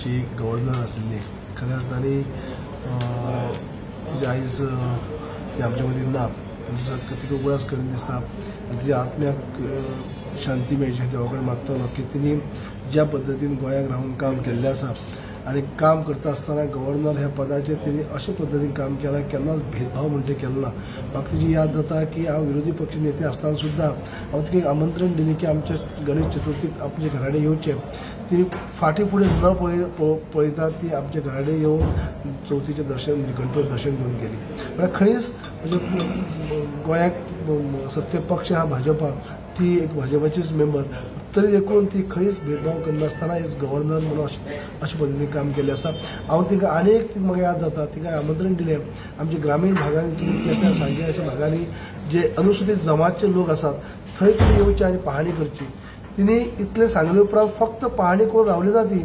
आमची गव्हर्नर आशिल्ली खऱ्या अर्थांनी तिची आयज ती आमचे मदीं ना तिका उगडास करून दिसता तिच्या आत्म्याक शांती मेळची देवा कडेन मागतलो की तिणी ज्या पद्दतीन गोंयाक रावन काम केल्लें आसा आनी काम करता आसतना गव्हर्नर ह्या पदाचेर तिणी अशे पद्दतीन काम केलां केन्नाच भेदभाव म्हणटे केलो ना। म्हाका तिची याद जाता की हांव विरोधी पक्ष नेते आसतना सुद्दां हांव तिका आमंत्रण दिलें की आमच्या गणेश चतुर्थीक आमचे घराडे येवचें। ती फाटीं फुडें न पळयता ती आमच्या घराडे येवन चवथीचें दर्शन गणपती दर्शन घेवन गेली। म्हळ्यार खंयच म्हणजे गोंयाक सत्य पक्ष हा भाजपा ती एक भाजपाचीच मेंबर तरी देखून ती खंयच भेदभाव करनासतना एक गव्हर्नर म्हणून अशे पद्दतीन काम केलें आसा। हांव तिका आनी एक म्हाका याद जाता तिका आमंत्रण दिलें आमच्या ग्रामीण भागांनी तुमी केप्यां सांजे अशा भागांनी जे अनुसूचित जमातचे लोक आसात थंय तुमी येवचे आनी पाहणी करची। तिणी इतलें सांगले उपरांत फक्त पाहणी करून रावली ना ती